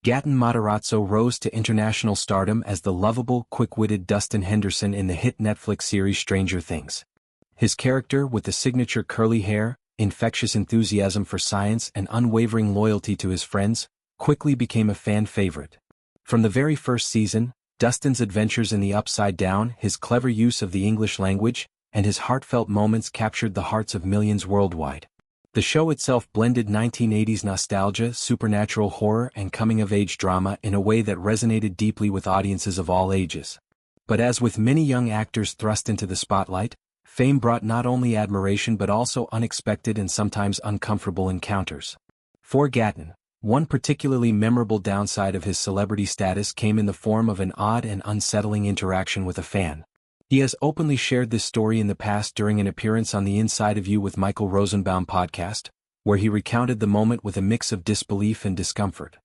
Gaten Matarazzo rose to international stardom as the lovable, quick-witted Dustin Henderson in the hit Netflix series Stranger Things. His character, with the signature curly hair, infectious enthusiasm for science and unwavering loyalty to his friends, quickly became a fan favorite. From the very first season, Dustin's adventures in the Upside Down, his clever use of the English language, and his heartfelt moments captured the hearts of millions worldwide. The show itself blended 1980s nostalgia, supernatural horror, and coming-of-age drama in a way that resonated deeply with audiences of all ages. But as with many young actors thrust into the spotlight, fame brought not only admiration but also unexpected and sometimes uncomfortable encounters. For Gaten, one particularly memorable downside of his celebrity status came in the form of an odd and unsettling interaction with a fan. He has openly shared this story in the past during an appearance on the Inside of You with Michael Rosenbaum podcast, where he recounted the moment with a mix of disbelief and discomfort.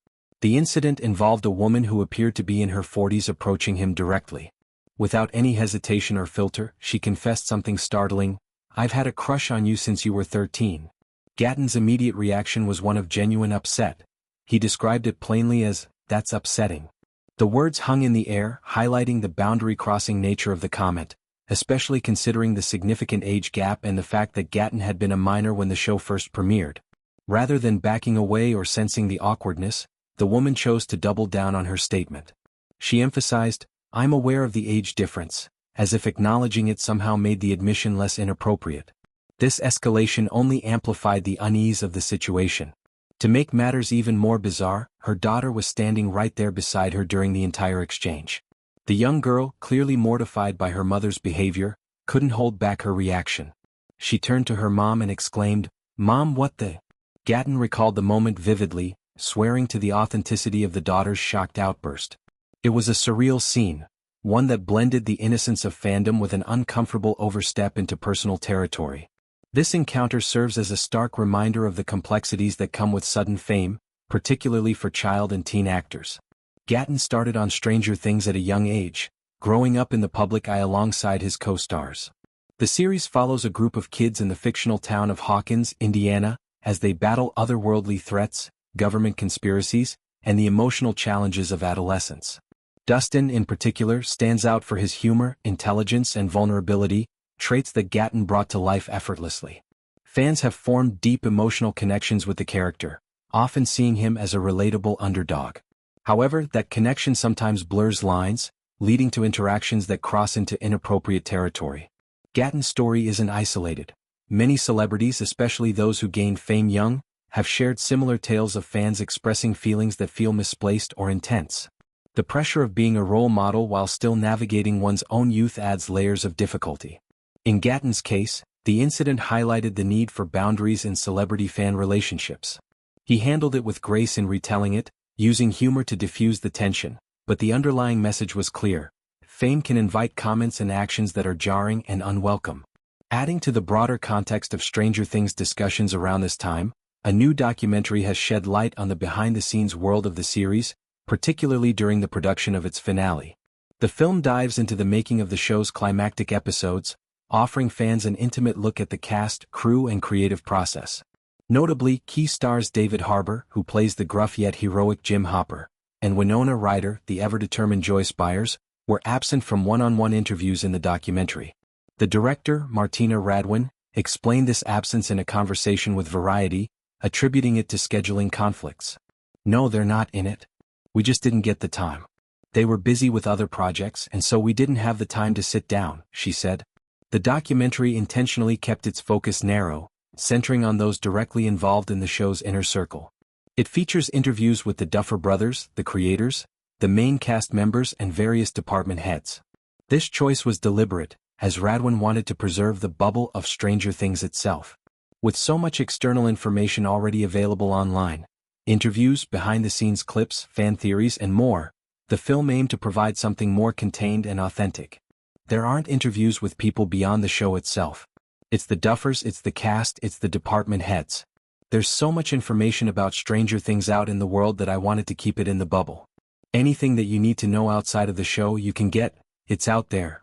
The incident involved a woman who appeared to be in her 40s approaching him directly. Without any hesitation or filter, she confessed something startling: "I've had a crush on you since you were 13. Gaten's immediate reaction was one of genuine upset. He described it plainly as, "That's upsetting." The words hung in the air, highlighting the boundary-crossing nature of the comment, especially considering the significant age gap and the fact that Gaten had been a minor when the show first premiered. Rather than backing away or sensing the awkwardness, the woman chose to double down on her statement. She emphasized, "I'm aware of the age difference," as if acknowledging it somehow made the admission less inappropriate. This escalation only amplified the unease of the situation. To make matters even more bizarre, her daughter was standing right there beside her during the entire exchange. The young girl, clearly mortified by her mother's behavior, couldn't hold back her reaction. She turned to her mom and exclaimed, "Mom, what the?" Gaten recalled the moment vividly, swearing to the authenticity of the daughter's shocked outburst. It was a surreal scene, one that blended the innocence of fandom with an uncomfortable overstep into personal territory. This encounter serves as a stark reminder of the complexities that come with sudden fame, particularly for child and teen actors. Gaten started on Stranger Things at a young age, growing up in the public eye alongside his co-stars. The series follows a group of kids in the fictional town of Hawkins, Indiana, as they battle otherworldly threats, government conspiracies, and the emotional challenges of adolescence. Dustin, in particular, stands out for his humor, intelligence, and vulnerability, traits that Gaten brought to life effortlessly. Fans have formed deep emotional connections with the character, often seeing him as a relatable underdog. However, that connection sometimes blurs lines, leading to interactions that cross into inappropriate territory. Gaten's story isn't isolated. Many celebrities, especially those who gained fame young, have shared similar tales of fans expressing feelings that feel misplaced or intense. The pressure of being a role model while still navigating one's own youth adds layers of difficulty. In Gaten's case, the incident highlighted the need for boundaries in celebrity-fan relationships. He handled it with grace in retelling it, using humor to diffuse the tension, but the underlying message was clear: fame can invite comments and actions that are jarring and unwelcome. Adding to the broader context of Stranger Things discussions around this time, a new documentary has shed light on the behind-the-scenes world of the series, particularly during the production of its finale. The film dives into the making of the show's climactic episodes, offering fans an intimate look at the cast, crew, and creative process. Notably, key stars David Harbour, who plays the gruff yet heroic Jim Hopper, and Winona Ryder, the ever-determined Joyce Byers, were absent from one-on-one interviews in the documentary. The director, Martina Radwin, explained this absence in a conversation with Variety, attributing it to scheduling conflicts. "No, they're not in it. We just didn't get the time. They were busy with other projects and so we didn't have the time to sit down," she said. The documentary intentionally kept its focus narrow, centering on those directly involved in the show's inner circle. It features interviews with the Duffer Brothers, the creators, the main cast members, and various department heads. This choice was deliberate, as Radwin wanted to preserve the bubble of Stranger Things itself. With so much external information already available online, interviews, behind-the-scenes clips, fan theories, and more, the film aimed to provide something more contained and authentic. There aren't interviews with people beyond the show itself. It's the Duffers, it's the cast, it's the department heads. There's so much information about Stranger Things out in the world that I wanted to keep it in the bubble. Anything that you need to know outside of the show you can get, it's out there,